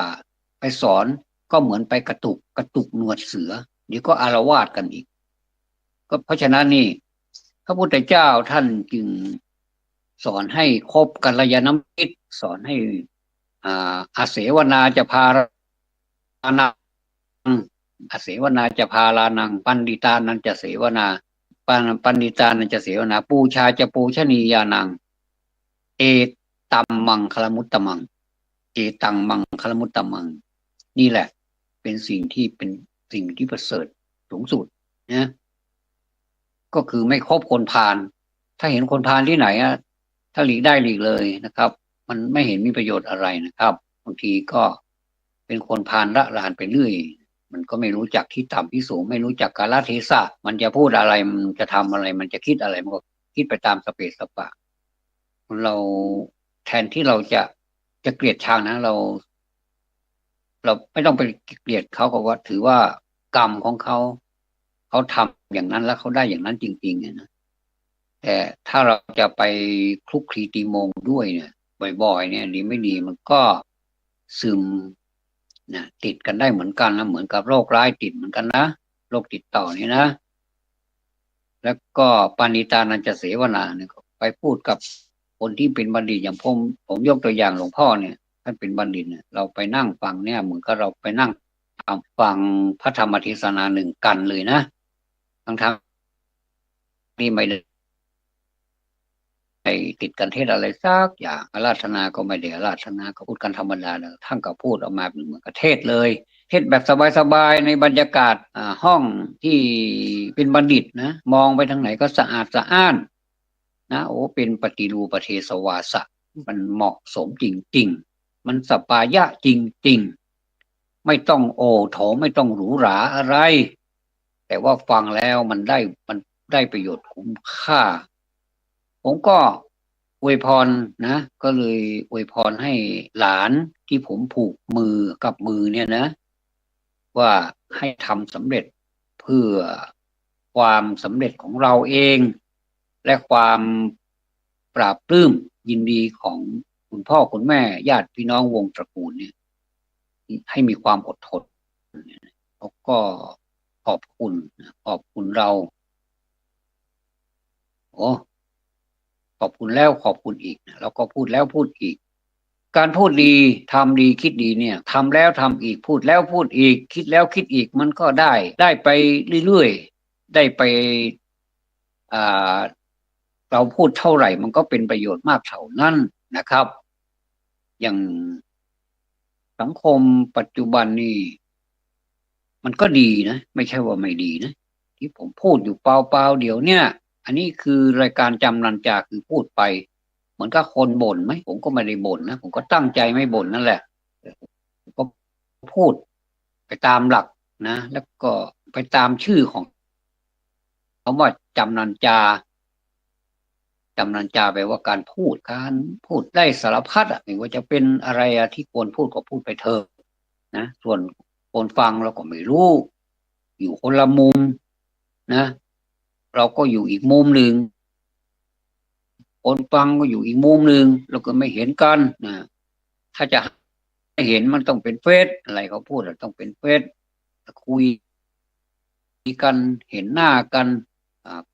ไปสอนก็เหมือนไปกระตุกหนวดเสือเดี๋ยวก็อาละวาดกันอีกก็เพราะฉะนั้นนี่พระพุทธเจ้าท่านจึงสอนให้คบกัลยาณมิตรสอนให้อาเสวนาจะพารานังอาเสวนาจะพาลานังปันดิตานันจะเสวนาปันดิตานันจะเสวนาปูชาจะปูชนียานังเอตัมมังคลมุตตมังเอตังมังคลมุตตมังนี่แหละเป็นสิ่งที่ประเสริฐสูงสุดนะก็คือไม่คบคนพาลถ้าเห็นคนพาลที่ไหนอะถ้าหลีกได้หลีกเลยนะครับมันไม่เห็นมีประโยชน์อะไรนะครับบางทีก็เป็นคนพาลละลานไปเรื่อยมันก็ไม่รู้จักที่ต่ำที่สูงไม่รู้จักกาลเทศะมันจะพูดอะไรมันจะทำอะไรมันจะคิดอะไรมันก็คิดไปตามสเปสสปะเราแทนที่เราจะเกลียดชังนะเราไม่ต้องไปเกลียดเขาก็ว่าถือว่ากรรมของเขาทำอย่างนั้นแล้วเขาได้อย่างนั้นจริงๆนะแต่ถ้าเราจะไปคลุกคลีตีโมงด้วยเนี่ยบ่อยๆเนี่ยดีไม่ดีมันก็ซึมนะติดกันได้เหมือนกันนะเหมือนกับโรคร้ายติดเหมือนกันนะโรคติดต่อนี่นะแล้วก็ปานิตานันจะเสวนาเนี่ยไปพูดกับคนที่เป็นบัณฑิตอย่างผมยกตัวอย่างหลวงพ่อเนี่ยท่านเป็นบัณฑิตเนี่ยเราไปนั่งฟังเนี่ยเหมือนกับเราไปนั่งฟังพระธรรมเทศนาหนึ่งกันเลยนะทั้งที่ไม่ได้ติดกันเทศอะไรสักอย่างอาราธนาก็ไม่ได้อาราธนาก็พูดกันธรรมดาเลยท่านก็พูดออกมาเป็นเหมือนกับเทศเลยเทศแบบสบายๆในบรรยากาศห้องที่เป็นบัณฑิตนะมองไปทางไหนก็สะอาดสะอ้านนะโอ้เป็นปฏิรูปประเทศวาสะมันเหมาะสมจริงๆมันสปายะจริงๆไม่ต้องโอโถไม่ต้องหรูหราอะไรแต่ว่าฟังแล้วมันได้ประโยชน์คุ้มค่าผมก็อวยพรนะก็เลยอวยพรให้หลานที่ผมผูกมือกับมือเนี่ยนะว่าให้ทำสำเร็จเพื่อความสำเร็จของเราเองและความปราบปลื้มยินดีของคุณพ่อคุณแม่ญาติพี่น้องวงตระกูลเนี่ยให้มีความอดทนแล้วก็ ขอบคุณขอบคุณเราโอ้ขอบคุณแล้วขอบคุณอีกแล้วก็พูดแล้วพูดอีกการพูดดีทำดีคิดดีเนี่ยทำแล้วทำอีกพูดแล้วพูดอีกคิดแล้วคิดอีกมันก็ได้ไปเรื่อยๆได้ไปอ่าเราพูดเท่าไหร่มันก็เป็นประโยชน์มากเท่านั้นนะครับอย่างสังคมปัจจุบันนี่มันก็ดีนะไม่ใช่ว่าไม่ดีนะที่ผมพูดอยู่เปล่าๆเดี๋ยวเนี่ยอันนี้คือรายการจำนันจาคือพูดไปเหมือนกับคนบ่นไหมผมก็ไม่ได้บ่นนะผมก็ตั้งใจไม่บ่นนั่นแหละผมก็พูดไปตามหลักนะแล้วก็ไปตามชื่อของคำว่าจำนันจาจำนันจาแปลว่าการพูดได้สารพัดอ่ะไม่ว่าจะเป็นอะไรอะที่ควรพูดก็พูดไปเถอะนะส่วนคนฟังเราก็ไม่รู้อยู่คนละมุมนะเราก็อยู่อีกมุมหนึ่งคนฟังก็อยู่อีกมุมหนึ่งเราก็ไม่เห็นกันนะถ้าจะให้เห็นมันต้องเป็นเฟซอะไรเขาพูดต้องเป็นเฟซคุยกันเห็นหน้ากัน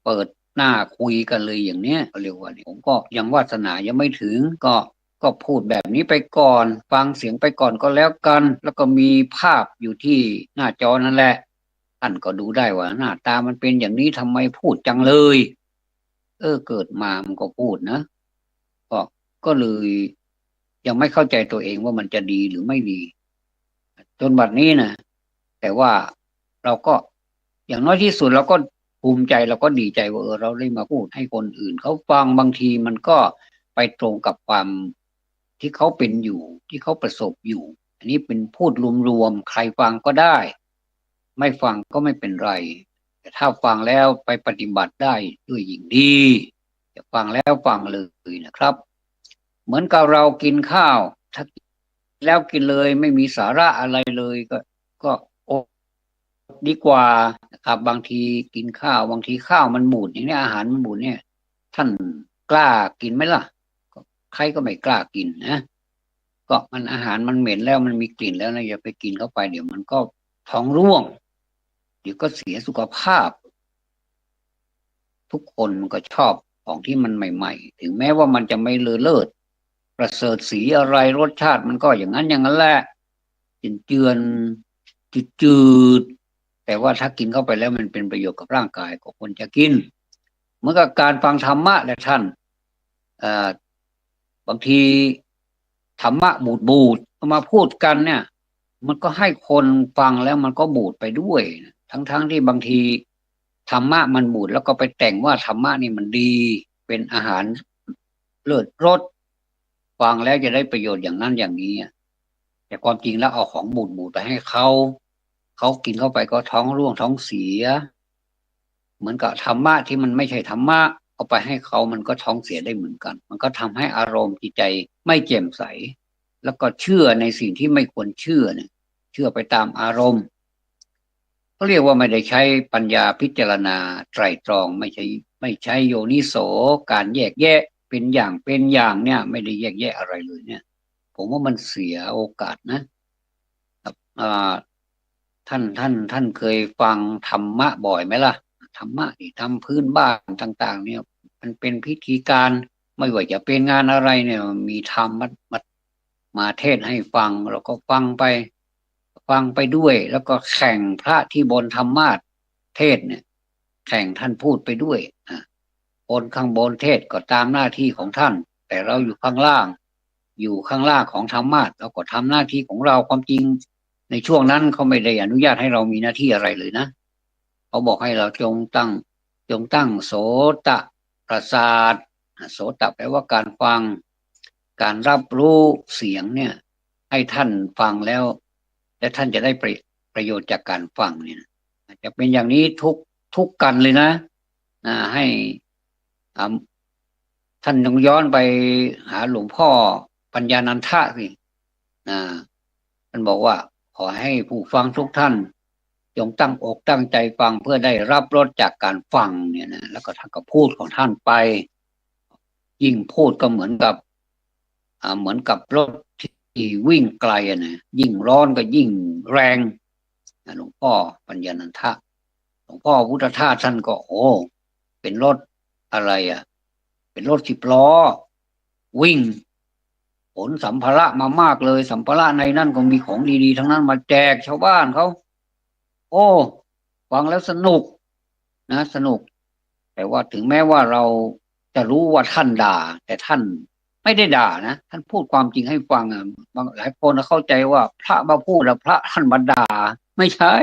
เปิดหน้าคุยกันเลยอย่างเนี้ยเขาเรียกว่าผมก็ยังวาสนายังไม่ถึงก็พูดแบบนี้ไปก่อนฟังเสียงไปก่อนก็แล้วกันแล้วก็มีภาพอยู่ที่หน้าจอนั่นแหละท่านก็ดูได้ว่าหน้าตามันเป็นอย่างนี้ทำไมพูดจังเลยเกิดมามันก็พูดนะก็ก็เลยยังไม่เข้าใจตัวเองว่ามันจะดีหรือไม่ดีจนบัดนี้นะแต่ว่าเราก็อย่างน้อยที่สุดเราก็ภูมิใจเราก็ดีใจว่าเราได้มาพูดให้คนอื่นเขาฟังบางทีมันก็ไปตรงกับความที่เขาเป็นอยู่ที่เขาประสบอยู่อันนี้เป็นพูดรวมๆใครฟังก็ได้ไม่ฟังก็ไม่เป็นไรแต่ถ้าฟังแล้วไปปฏิบัติได้ด้วยยิ่งดีจะฟังแล้วฟังเลยนะครับเหมือนกับเรากินข้าวถ้าแล้วกินเลยไม่มีสาระอะไรเลยก็อดดีกว่านะครับบางทีกินข้าวบางทีข้าวมันบูดอย่างนี้อาหารมันบูดเนี่ยท่านกล้ากินไหมล่ะใครก็ไม่กล้ากินนะก็มันอาหารมันเหม็นแล้วมันมีกลิ่นแล้วนะอย่าไปกินเข้าไปเดี๋ยวมันก็ท้องร่วงเดี๋ยวก็เสียสุขภาพทุกคนมันก็ชอบของที่มันใหม่ๆถึงแม้ว่ามันจะไม่เลอเลิศประเสริฐสีอะไรรสชาติมันก็อย่างนั้นอย่างนั้นแหละเจือนจืดๆแต่ว่าถ้ากินเข้าไปแล้วมันเป็นประโยชน์กับร่างกายก็ควรจะกินเหมือนกับการฟังธรรมะและท่านเอ่อบางทีธรรมะบูดมาพูดกันเนี่ยมันก็ให้คนฟังแล้วมันก็บูดไปด้วยทั้งที่บางทีธรรมะมันบูดแล้วก็ไปแต่งว่าธรรมะนี่มันดีเป็นอาหารเลิศรสฟังแล้วจะได้ประโยชน์อย่างนั้นอย่างนี้แต่ความจริงแล้วเอาของบูดไปให้เขากินเข้าไปก็ท้องร่วงท้องเสียเหมือนกับธรรมะที่มันไม่ใช่ธรรมะเอาไปให้เขามันก็ท้องเสียได้เหมือนกันมันก็ทำให้อารมณ์จิตใจไม่แจ่มใสแล้วก็เชื่อในสิ่งที่ไม่ควรเชื่อเนี่ยเชื่อไปตามอารมณ์เขาเรียกว่าไม่ได้ใช้ปัญญาพิจารณาไตร่ตรองไม่ใช่โยนิโสการแยกแยะเป็นอย่างเนี่ยไม่ได้แยกแยะอะไรเลยเนี่ยผมว่ามันเสียโอกาสนะครับท่านเคยฟังธรรมะบ่อยไหมล่ะธรรมะที่ทำพื้นบ้านต่างๆเนี่ยมันเป็นพิธีการไม่ว่าจะเป็นงานอะไรเนี่ยมีธรรมมาเทศน์ให้ฟังเราก็ฟังไปด้วยแล้วก็แข่งพระที่บนธรรมาสน์เทศน์เนี่ยแข่งท่านพูดไปด้วยคนข้างบนเทศน์ก็ตามหน้าที่ของท่านแต่เราอยู่ข้างล่างของธรรมาสน์เราก็ทำหน้าที่ของเราความจริงในช่วงนั้นเขาไม่ได้อนุญาตให้เรามีหน้าที่อะไรเลยนะเขาบอกให้เราจงตั้งโสตประสาทโสตแปลว่าการฟังการรับรู้เสียงเนี่ยให้ท่านฟังแล้วและท่านจะได้ประโยชน์จากการฟังเนี่ยจะเป็นอย่างนี้ทุกกันเลยนะให้ท่านต้องย้อนไปหาหลวงพ่อปัญญานันทะสิท่านบอกว่าขอให้ผู้ฟังทุกท่านจงตั้งอกตั้งใจฟังเพื่อได้รับรสจากการฟังเนี่ยนะแล้วก็ท่านก็พูดของท่านไปยิ่งพูดก็เหมือนกับรถที่วิ่งไกลนะยิ่งร้อนก็ยิ่งแรงหลวงพ่อปัญญานันทะ หลวงพ่อพุทธทาสท่านก็โอ้เป็นรถอะไรอ่ะเป็นรถ10 ล้อวิ่งขนสัมภาระมามากเลยสัมภาระในนั่นก็มีของดีๆทั้งนั้นมาแจกชาวบ้านเขาโอ้ฟังแล้วสนุกนะสนุกแต่ว่าถึงแม้ว่าเราจะรู้ว่าท่านด่าแต่ท่านไม่ได้ด่านะท่านพูดความจริงให้ฟังอ่ะบางหลายคนเข้าใจว่าพระมาพูดแล้วพระท่านมาด่าไม่ใช่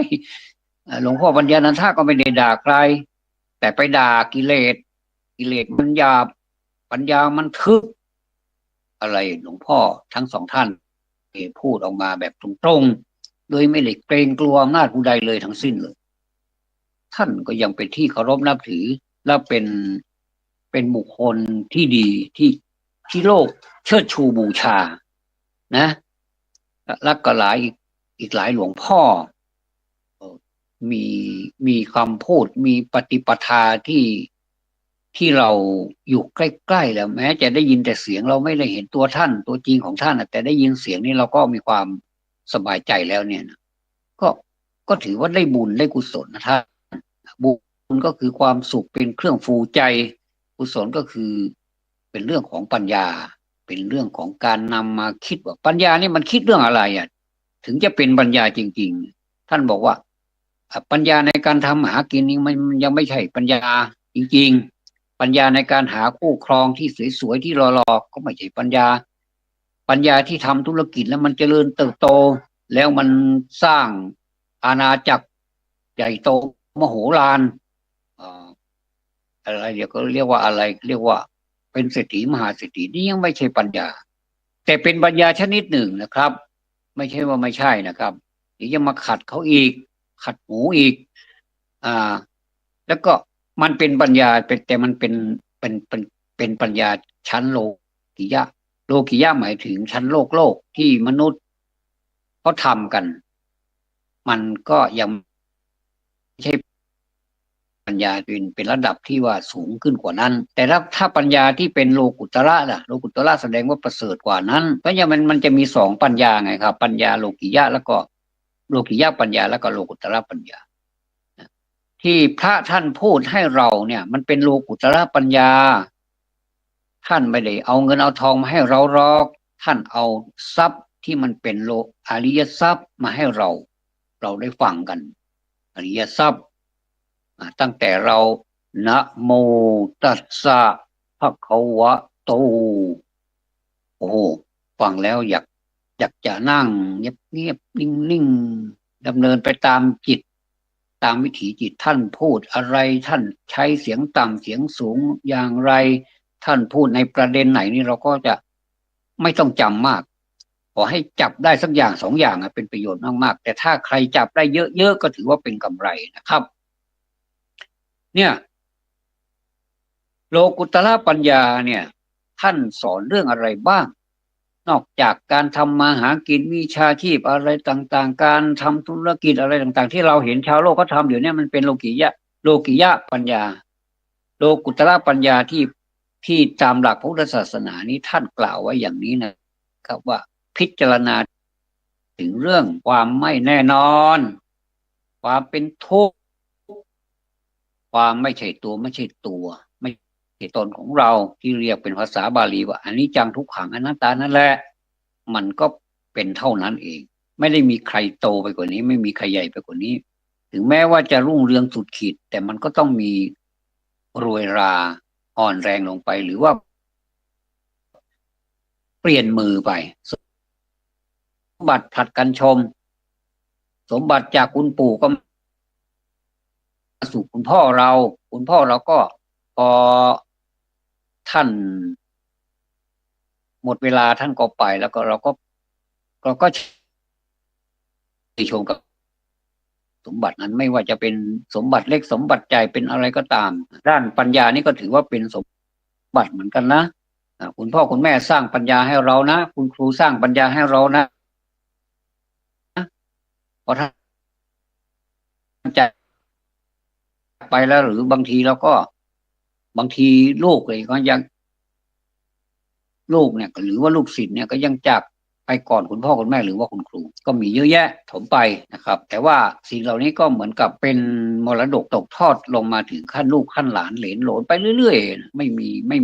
หลวงพ่อปัญญานันทาก็ไม่ได้ด่าใครแต่ไปด่ากิเลสกิเลสมันหยาบปัญญามันทึบอะไรหลวงพ่อทั้งสองท่านพูดออกมาแบบตรงๆโดยไม่ได้เกรงกลัวอำนาจผู้ใดเลยทั้งสิ้นเลยท่านก็ยังเป็นที่เคารพนับถือและเป็นบุคคลที่ดีที่โลกเชิดชูบูชานะและก็อีกหลายหลวงพ่อมีมีคำพูดมีปฏิปทาที่เราอยู่ใกล้ๆแล้วแม้จะได้ยินแต่เสียงเราไม่ได้เห็นตัวท่านตัวจริงของท่านแต่ได้ยินเสียงนี้เราก็มีความสบายใจแล้วเนี่ยนะก็ก็ถือว่าได้บุญได้กุศลนะท่านบุญก็คือความสุขเป็นเครื่องฟูใจกุศลก็คือเป็นเรื่องของปัญญาเป็นเรื่องของการนำมาคิดว่าปัญญานี่มันคิดเรื่องอะไรอ่ะถึงจะเป็นปัญญาจริงๆท่านบอกว่าปัญญาในการทำหากินนี่มันยังไม่ใช่ปัญญาจริงๆปัญญาในการหาคู่ครองที่สวยๆที่รอๆก็ไม่ใช่ปัญญาปัญญาที่ทำธุรกิจแล้วมันเจริญเติบโตแล้วมันสร้างอาณาจักรใหญ่โตมโหฬารอะไรเดี๋ยวก็เรียกว่าอะไรเรียกว่าเป็นเศรษฐีมหาเศรษฐีนี่ยังไม่ใช่ปัญญาแต่เป็นปัญญาชนิดหนึ่งนะครับไม่ใช่ว่าไม่ใช่นะครับเดี๋ยวจะมาขัดเขาอีกขัดหูอีกแล้วก็มันเป็นปัญญาเป็นแต่มันเป็นปัญญาชั้นโลกิยะโลกิยะหมายถึงชั้นโลกที่มนุษย์เขาทำกันมันก็ยังไม่ใช่ปัญญาเป็นระดับที่ว่าสูงขึ้นกว่านั้นแต่ถ้าปัญญาที่เป็นโลกุตระล่ะโลกุตระแสดงว่าประเสริฐกว่านั้นเพราะอย่างมันจะมี2ปัญญาไงครับปัญญาโลกิยะแล้วก็โลกิยะปัญญาแล้วก็โลกุตระปัญญาที่พระท่านพูดให้เราเนี่ยมันเป็นโลกุตระปัญญาท่านไม่ได้เอาเงินเอาทองมาให้เราหรอกท่านเอาทรัพย์ที่มันเป็นโลอริยทรัพย์มาให้เราได้ฟังกันอริยทรัพย์ตั้งแต่เรานะโมตัสสะภะคะวะโตโอ้ฟังแล้วอยากจะนั่งเงียบนิ่งดำเนินไปตามจิตตามวิถีจิตท่านพูดอะไรท่านใช้เสียงต่ำเสียงสูงอย่างไรท่านพูดในประเด็นไหนนี่เราก็จะไม่ต้องจำมากขอให้จับได้สักอย่าง2อย่างเป็นประโยชน์มากๆแต่ถ้าใครจับได้เยอะๆก็ถือว่าเป็นกำไรนะครับเนี่ยโลกุตระปัญญาเนี่ยท่านสอนเรื่องอะไรบ้างนอกจากการทำมาหากินวิชาชีพอะไรต่างๆการทำธุรกิจอะไรต่างๆที่เราเห็นชาวโลกเขาทำอยู่เนี่ยมันเป็นโลกิยะปัญญาโลกุตระปัญญาที่ตามหลักพุทธศาสนานี้ท่านกล่าวไว้อย่างนี้นะครับว่าพิจารณาถึงเรื่องความไม่แน่นอนความเป็นทุกข์ความไม่ใช่ตัวไม่ใช่ตนของเราที่เรียกเป็นภาษาบาลีว่าอนิจจังทุกขังอนัตตานั่นแหละมันก็เป็นเท่านั้นเองไม่ได้มีใครโตไปกว่านี้ไม่มีใครใหญ่ไปกว่านี้ถึงแม้ว่าจะรุ่งเรืองสุดขีดแต่มันก็ต้องมีโรยราอ่อนแรงลงไปหรือว่าเปลี่ยนมือไปสมบัติผลัดกันชมสมบัติจากคุณปู่ก็มาสู่คุณพ่อเราก็พอท่านหมดเวลาท่านก็ไปแล้วก็เราก็ชมกับสมบัตินั้นไม่ว่าจะเป็นสมบัติเล็กสมบัติใหญ่เป็นอะไรก็ตามด้านปัญญานี่ก็ถือว่าเป็นสมบัติเหมือนกันนะคุณพ่อคุณแม่สร้างปัญญาให้เรานะคุณครูสร้างปัญญาให้เรานะพอท่านจากไปแล้วหรือบางทีเราก็บางทีลูกเลยก็ยังลูกเนี่ยหรือว่าลูกศิษย์เนี่ยก็ยังจาก ไปก่อนคุณพ่อคุณแม่หรือว่าคุณครูก็มีเยอะแยะถมไปนะครับแต่ว่าสิ่งเหล่านี้ก็เหมือนกับเป็นมรดกตกทอดลงมาถึงขั้นลูกขั้นหลานเหลนโหลนไปเรื่อยๆไม่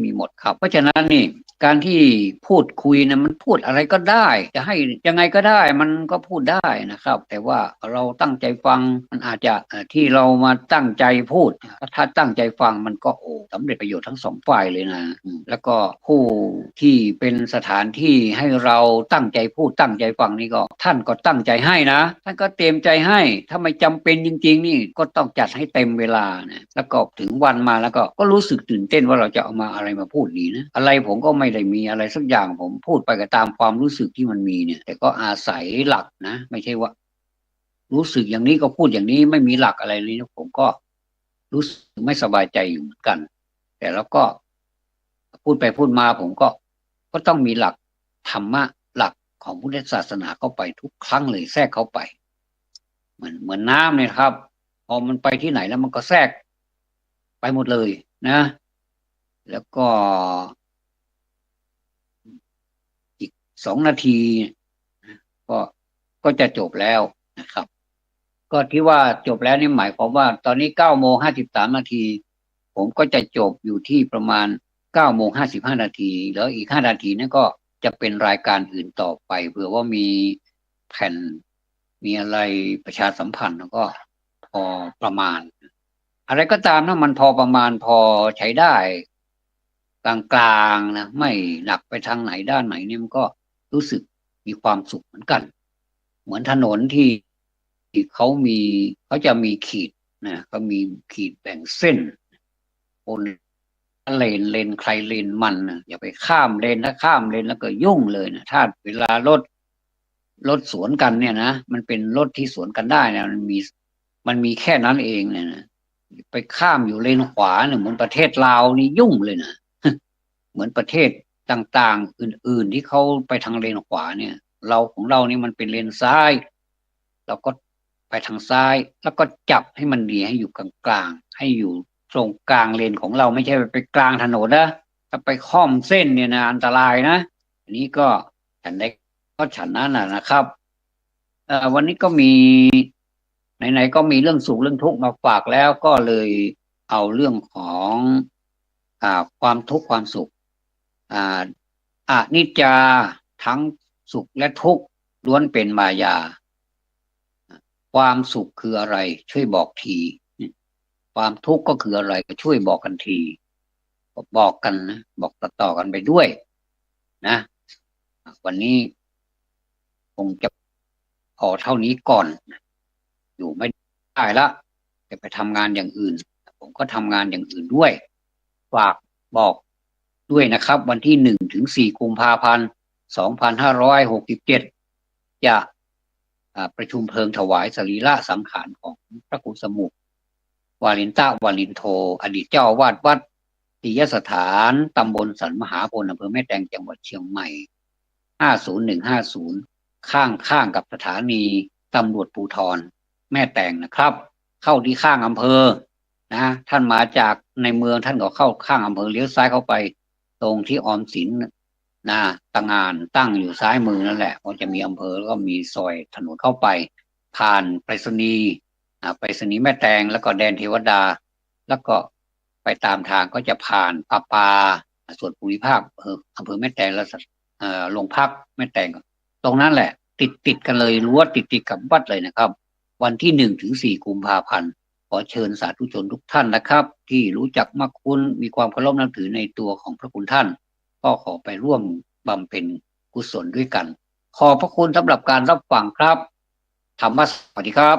มีหมดครับเพราะฉะนั้นนี่การที่พูดคุยนะมันพูดอะไรก็ได้จะให้ยังไงก็ได้มันก็พูดได้นะครับแต่ว่าเราตั้งใจฟังมันอาจจะที่เรามาตั้งใจพูดถ้าตั้งใจฟังมันก็สำเร็จประโยชน์ทั้งสองฝ่ายเลยนะแล้วก็ผู้ที่เป็นสถานที่ให้เราตั้งใจพูดตั้งใจฟังนี่ก็ท่านก็ตั้งใจให้นะท่านก็เต็มใจให้ถ้าไม่จำเป็นจริงๆนี่ก็ต้องจัดให้เต็มเวลานะแล้วก็ถึงวันมาแล้วก็รู้สึกตื่นเต้นว่าเราจะเอามาอะไรมาพูดดีนะอะไรผมก็ไม่ได้มีอะไรสักอย่างผมพูดไปก็ตามความรู้สึกที่มันมีเนี่ยแต่ก็อาศัยหลักนะไม่ใช่ว่ารู้สึกอย่างนี้ก็พูดอย่างนี้ไม่มีหลักอะไรเลยผมก็รู้สึกไม่สบายใจอยู่เหมือนกันแต่แล้วก็พูดไปพูดมาผมก็ต้องมีหลักธรรมะหลักของพุทธศาสนาเข้าไปทุกครั้งเลยแทรกเข้าไปเหมือนน้ำเนี่ยครับพอมันไปที่ไหนแล้วมันก็แทรกไปหมดเลยนะแล้วก็อีก2 นาทีก็ก็จะจบแล้วนะครับก็ที่ว่าจบแล้วนี่หมายความว่าตอนนี้9:53 นาทีผมก็จะจบอยู่ที่ประมาณ9:55 นาทีแล้วอีก5 นาทีนั่นก็จะเป็นรายการอื่นต่อไปเผื่อว่ามีแผ่นมีอะไรประชาสัมพันธ์แล้วก็พอประมาณอะไรก็ตามนะมันพอประมาณพอใช้ได้กลางๆนะไม่หนักไปทางไหนด้านไหนเนี่ยมันก็รู้สึกมีความสุขเหมือนกันเหมือนถนนที่เขาจะมีขีดนะเขามีขีดแบ่งเส้นบนเลนใครเลนมันนะอย่าไปข้ามเลนถ้าข้ามเลนแล้วก็ยุ่งเลยนะถ้าเวลารถสวนกันเนี่ยนะมันเป็นรถที่สวนกันได้นะมันมีแค่นั้นเองเนี่ยนะไปข้ามอยู่เลนขวาเนี่ยเหมือนประเทศลาวนี่ยุ่งเลยนะเหมือนประเทศต่างๆอื่นๆที่เขาไปทางเลนขวาเนี่ยของเรานี่มันเป็นเลนซ้ายเราก็ไปทางซ้ายแล้วก็จับให้มันดีให้อยู่กลางๆให้อยู่ตรงกลางเลนของเราไม่ใช่ไปกลางถนนนะถ้าไปค่อมเส้นเนี่ยนะอันตรายนะอันนี้ก็ฉันได้ก็ฉันนั้นนะครับวันนี้ก็มีไหนๆก็มีเรื่องสุขเรื่องทุกข์มาฝากแล้วก็เลยเอาเรื่องของความทุกข์ความสุขอ่าอนิจจาทั้งสุขและทุกข์ล้วนเป็นมายาความสุขคืออะไรช่วยบอกทีความทุกข์ก็คืออะไรก็ช่วยบอกกันทีบอกกันนะบอกต่อๆกันไปด้วยนะวันนี้คงจะพอเท่านี้ก่อนอยู่ไม่ได้ละจะไปทำงานอย่างอื่นผมก็ทำงานอย่างอื่นด้วยฝากบอกด้วยนะครับวันที่1 ถึง 4 กุมภาพันธ์ 2567จะประชุมเพลิงถวายสรีระสังขารของพระครูสมุขวาลินตวาลินโทอดีตเจ้าอาวาสวัดปิยสถานตำบลสันมหาพลอำเภอแม่แตงจังหวัดเชียงใหม่50150ข้างกับสถานีตำรวจภูธรแม่แตงนะครับเข้าที่ข้างอำเภอนะท่านมาจากในเมืองท่านก็เข้าข้างอำเภอเลี้ยวซ้ายเข้าไปตรงที่ออมสินนะงานตั้งอยู่ซ้ายมือนั่นแหละก็จะมีอำเภอแล้วก็มีซอยถนนเข้าไปผ่านไปรษณีย์ไปรษณีย์แม่แตงแล้วก็แดนเทวดาแล้วก็ไปตามทางก็จะผ่านปาส่วนภูมิภาคอำเภอแม่แตงแล้วโรงพักแม่แตงตรงนั้นแหละติดกันเลยรั้วติดกับวัดเลยนะครับวันที่1 ถึง 4 กุมภาพันธ์ขอเชิญสาธุชนทุกท่านนะครับที่รู้จักมักคุ้นมีความเคารพนับถือในตัวของพระคุณท่านก็ขอไปร่วมบำเพ็ญกุศลด้วยกันขอบพระคุณสำหรับการรับฟังครับธรรมะสวัสดีครับ